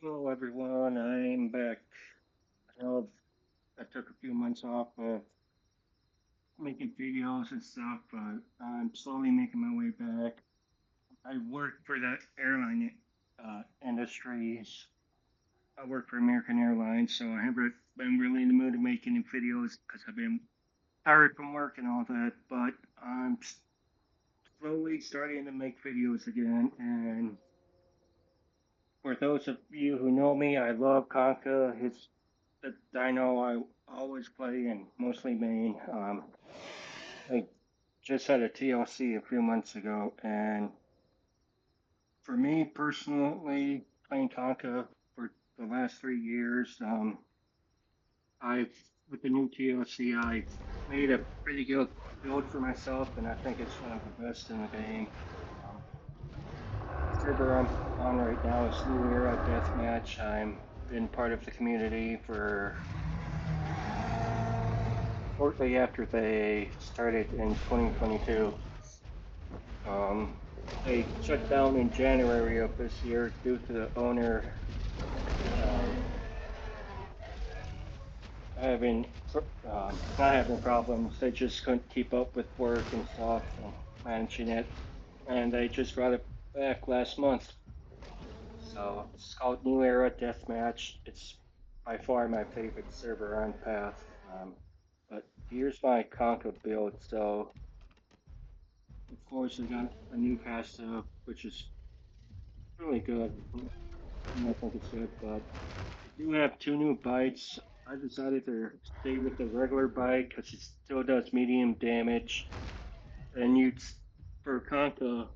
Hello everyone, I'm back. I know I took a few months off of making videos and stuff, but I'm slowly making my way back. I work for the airline industries. I work for American Airlines, so I haven't been really in the mood to make any videos because I've been tired from work and all that. But I'm slowly starting to make videos again. And for those of you who know me, I love Conca. It's the dyno I always play and mostly main. I just had a TLC a few months ago, and for me personally, playing Conca for the last 3 years, I've with the new TLC, I made a pretty good build for myself, and I think it's one of the best in the game. Um, Server I'm on right now is New Era Deathmatch. I'm been part of the community for shortly after they started in 2022. Um, they shut down in January of this year due to the owner um, having not having problems. They just couldn't keep up with work and stuff and managing it, and they just brought it back last month. So it's called New Era Deathmatch. It's by far my favorite server on Path. But here's my Conca build. So of course I got a new passive, which is really good. I think it's good, but I do have two new bikes. I decided to stay with the regular bike because it still does medium damage. And for Conka,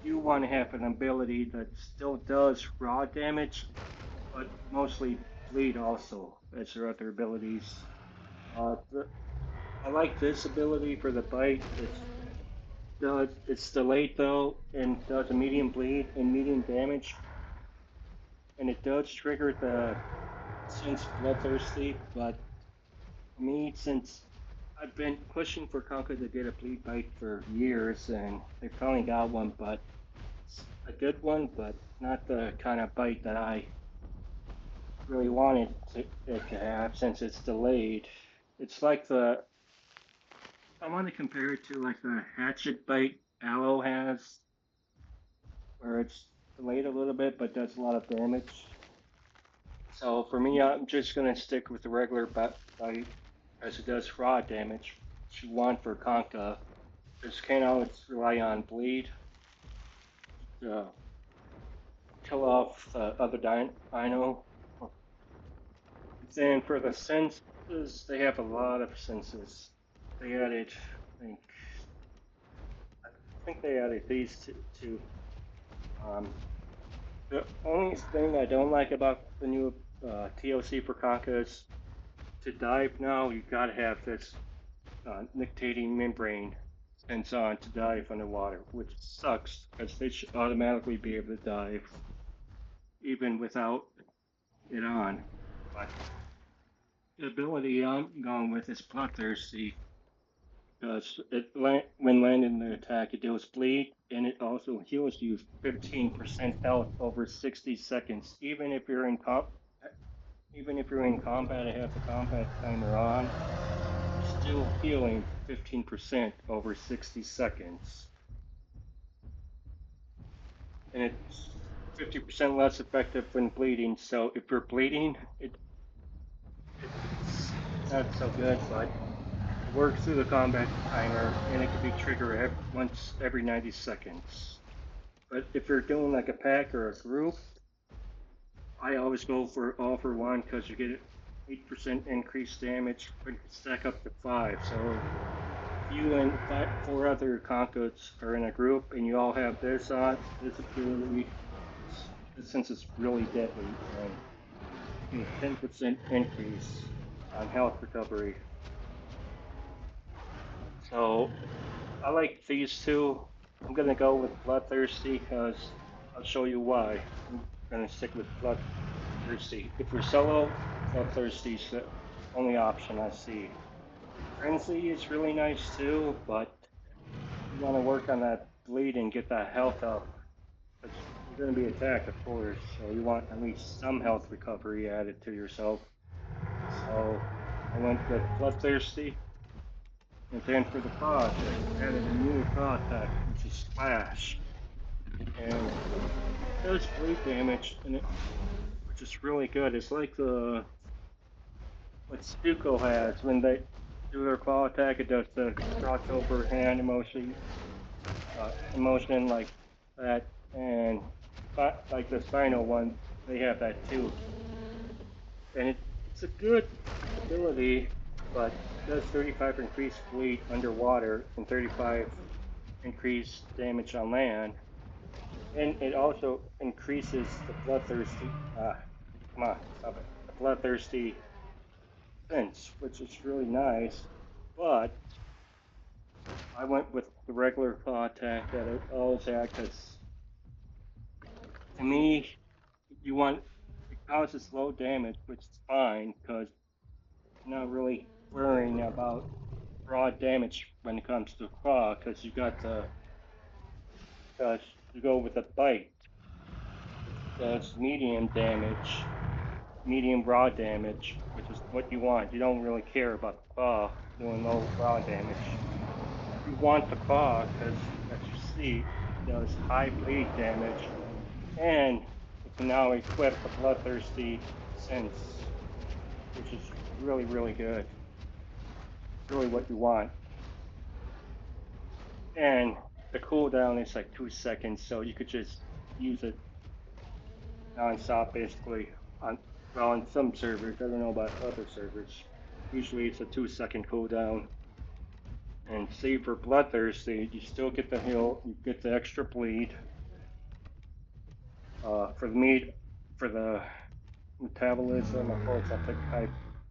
you do want to have an ability that still does raw damage, but mostly bleed also as your other abilities. Uh, the, I like this ability for the bike. It's delayed though and does a medium bleed and medium damage, and it does trigger the since bloodthirsty, but me, since I've been pushing for Conquer to get a bleed bite for years, and they finally got one, but it's a good one, but not the kind of bite that I really wanted it to have since it's delayed. It's like I want to compare it to like the hatchet bite Aloe has, where it's delayed a little bit but does a lot of damage. So for me, I'm just gonna stick with the regular bite as it does raw damage, which you want for Conka. Because can't always rely on bleed to kill off the other dino. Then for the senses, they have a lot of senses. They added, I think they added these two. Um, the only thing I don't like about the new TOC for Conka is to dive now, you gotta have this nictating membrane sense on to dive underwater, which sucks because they should automatically be able to dive even without it on. But the ability I'm going with is bloodthirsty because when landing the attack, it deals bleed and it also heals you 15% health over 60 seconds. Even if you're in combat, I have the combat timer on. You're still healing 15% over 60 seconds, and it's 50% less effective when bleeding. So if you're bleeding, it's not so good, but it works through the combat timer, and it can be triggered once every 90 seconds. But if you're doing like a pack or a group, I always go for all for one because you get 8% increased damage, but you can stack up to five. So if you and four other Concots are in a group and you all have this on, this ability, since it's really deadly, and you get a 10% increase on health recovery. So I like these two. I'm gonna go with Bloodthirsty because I'll show you why. I'm gonna stick with Bloodthirsty. If you're solo, Bloodthirsty's the only option I see. Frenzy is really nice too, but you want to work on that bleed and get that health up. you're going to be attacked, of course. So you want at least some health recovery added to yourself. So I went with Bloodthirsty, and then for the boss, I added a new claw attack, which is Splash, and it does bleed damage, and which is really good. It's like the what Stuko has when they do their claw attack. It does the crossover hand emotion like that, and like the Spino one, they have that too. And it's a good ability, but it does 35 increased bleed underwater and 35 increased damage on land. And it also increases the bloodthirsty. Come on, stop it. The bloodthirsty sense, which is really nice. But I went with the regular claw attack that I always had because to me, you want it causes low damage, which is fine because you're not really worrying about broad damage when it comes to claw because you got the because you go with a bite, which does medium damage, medium raw damage, which is what you want. You don't really care about the claw doing low raw damage. You want the claw because, as you see, it does high bleed damage, and it can now equip the bloodthirsty sense, which is really, really good. It's really what you want. And the cooldown is like 2 seconds, so you could just use it non-stop basically on well on some servers. I don't know about other servers. Usually it's a 2 second cooldown. And save for bloodthirsty, you still get the heal, you get the extra bleed. For the meat, for the metabolism, of course, I picked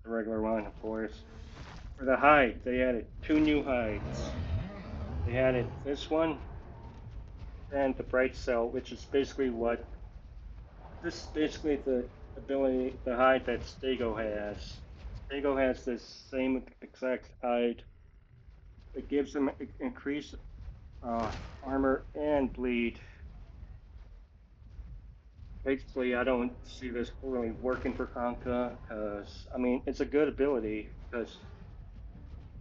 the regular one, of course. For the hide, they added 2 new hides. They added this one and the bright cell, which is basically what this is basically the ability, the hide that Stego has. Stego has this same exact hide. It gives them increased armor and bleed. Basically, I don't see this really working for Conca because, I mean, it's a good ability because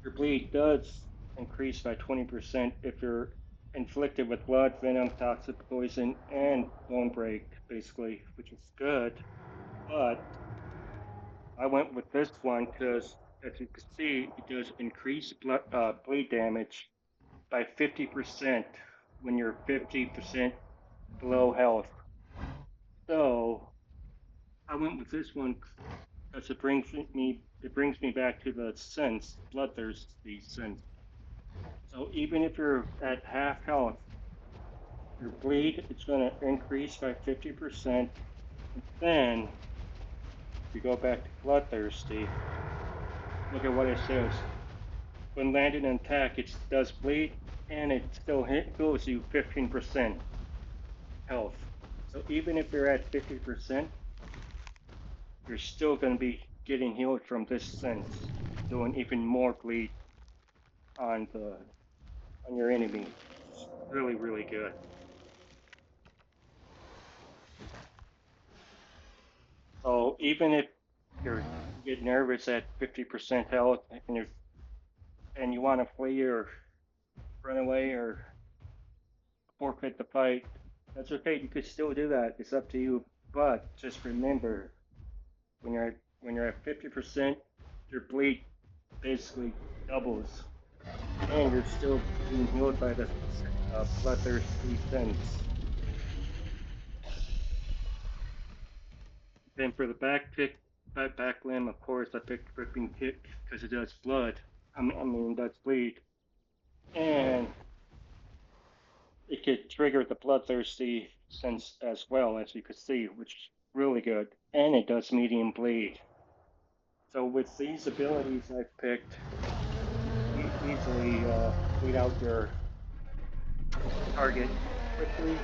your bleed does increase by 20% if you're inflicted with blood, venom, toxic poison, and bone break, basically, which is good. But I went with this one because, as you can see, it does increase bleed damage by 50% when you're 50% below health. So I went with this one because it brings me back to the sense, bloodthirsty sense. So even if you're at half health, your bleed is going to increase by 50%. And then if you go back to bloodthirsty, look at what it says. When landing an attack, it does bleed and it still heals you 15% health. So even if you're at 50%, you're still going to be getting healed from this sense, doing even more bleed on the on your enemy. It's really, really good. So even if you get nervous at 50% health and you want to flee or run away or forfeit the fight, that's okay. You could still do that. It's up to you. But just remember, when you're at 50%, your bleed basically doubles, and you're still being healed by the bloodthirsty sense. Then for the back limb, of course, I picked Gripping Kick because it does blood. I mean, it does bleed, and it could trigger the bloodthirsty sense as well, as you can see, which is really good. And it does medium bleed. So with these abilities I've picked, you can easily bleed out your target quickly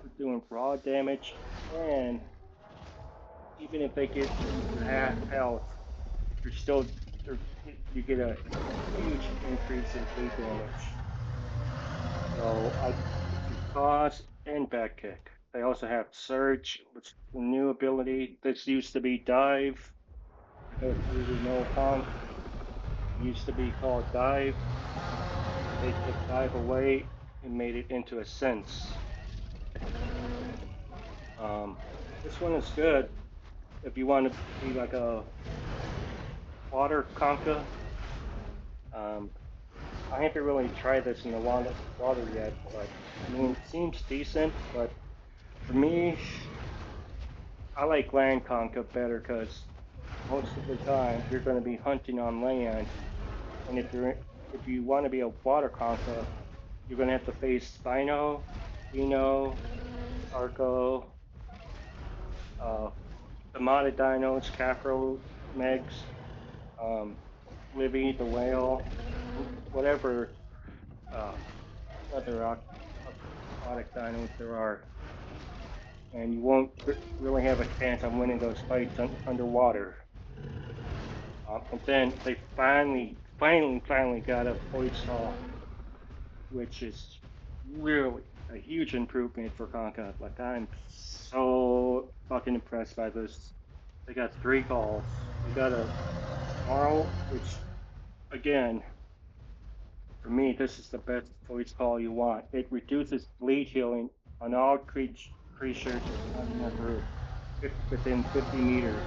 with doing raw damage, and even if they get to half health, you're still you get a huge increase in bleed damage. So I picked Cause and Backkk. They also have Surge, which is a new ability. This used to be Dive. For those of you who know Conk, it used to be called Dive. They took Dive away and made it into a Sense. Um, this one is good if you want to be like a water Conka. Um, I haven't really tried this in the water yet, but I mean, it seems decent. But for me, I like land Conka better because most of the time you're going to be hunting on land, and if you want to be a water Conka, you're going to have to face Spino, Dino, Sarco, uh, the modded dinos, Capro, Megs, um, Libby, the whale, whatever uh, other aquatic dinos there are, and you won't really have a chance on winning those fights underwater. And then they finally got a voice call, which is really a huge improvement for Conca. Like I'm so fucking impressed by this. They got three calls. They got a Marl, which again, for me, this is the best voice call you want. It reduces bleed healing on all creatures on your group within 50 meters,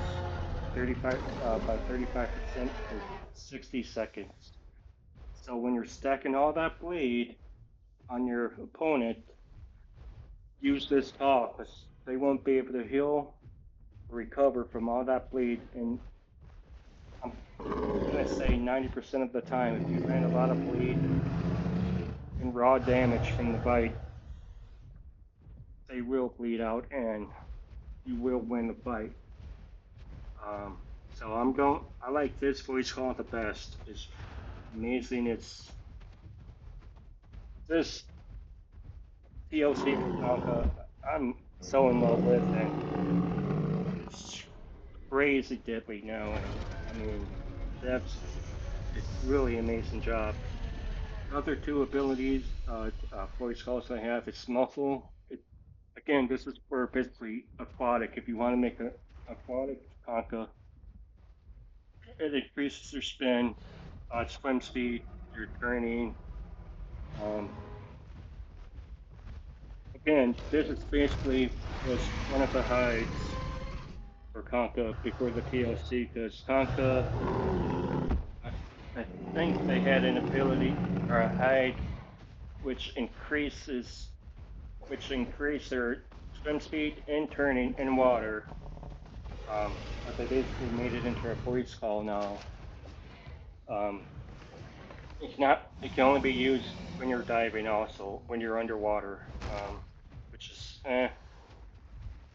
35 by 35% for 60 seconds. So when you're stacking all that bleed on your opponent, use this call because they won't be able to heal or recover from all that bleed. And I'm gonna say 90% of the time, if you land a lot of bleed and raw damage from the bite, they will bleed out and you will win the fight. Um, so I'm going. I like this voice call the best. It's amazing. It's this TLC for Conca. I'm so in love with, and it's crazy deadly now. And I mean, that's a really amazing job. The other two abilities, voice calls I have, it's muffle. Again, this is for basically aquatic. If you want to make an aquatic Conca, it increases your spin, swim speed, your turning. Um, Again, this is basically was one of the hides for Conca before the TLC because Conca, I, I think they had an ability or a hide which increases which increase their swim speed and turning in water. But they basically made it into a voice call now. Um, it's not. It can only be used when you're diving, also when you're underwater, which is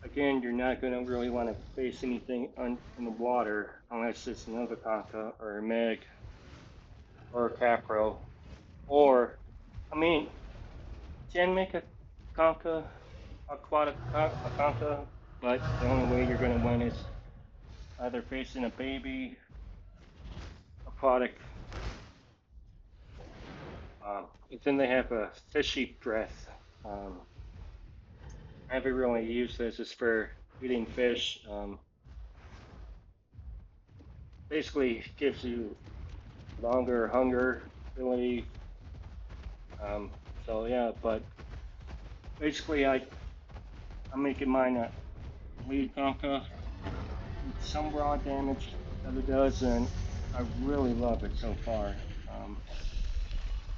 again, you're not going to really want to face anything in the water unless it's another Conca or a Meg or a Capro. Or, I mean, can make a Conca, aquatic a Conca, but the only way you're going to win is either facing a baby aquatic. And then they have a fishy breath. Um, I haven't really used this. It's for eating fish. Basically, gives you longer hunger ability. So yeah, but basically I'm making mine a lead Conca with some raw damage that it does, and I really love it so far. Um,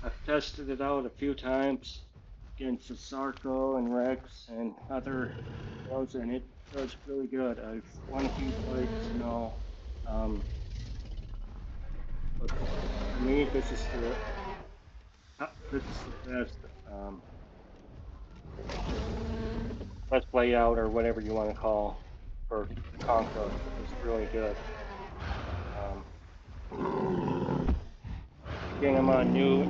I've tested it out a few times against the Sarco and Rex and other heroes, and it does really good. I've won a few fights and all. Um, but for me, this is the best. Let's play out or whatever you want to call for the Conca. It's really good. Um, Again, I'm on new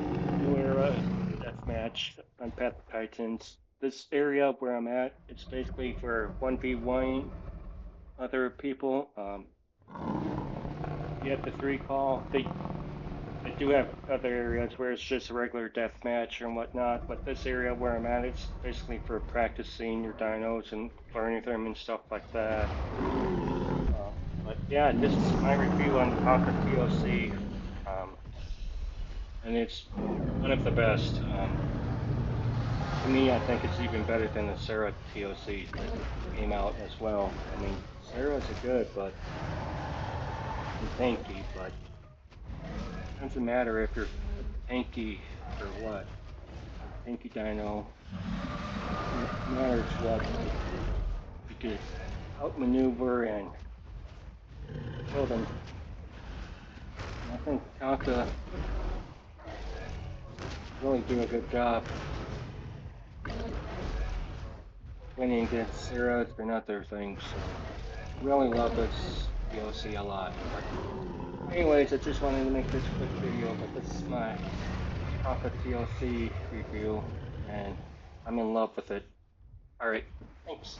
era deathmatch on Path of Titans. This area where I'm at, it's basically for 1v1 other people. You have to three call. I do have other areas where it's just a regular death match and whatnot, but this area where I'm at, it's basically for practicing your dinos and learning them and stuff like that. But yeah, this is my review on the Conca TLC, and it's one of the best. To me, I think it's even better than the Sarah TLC that came out as well. I mean, Sarah's are good, but and tanky, but it doesn't matter if you're tanky or what. Tanky Dino, no matters what, you could outmaneuver and kill them. And I think Conca really do a good job winning against Sarah and other things. So really love this DLC a lot. But anyways, I just wanted to make this quick video, but this is my Conca TLC review, and I'm in love with it. Alright, thanks.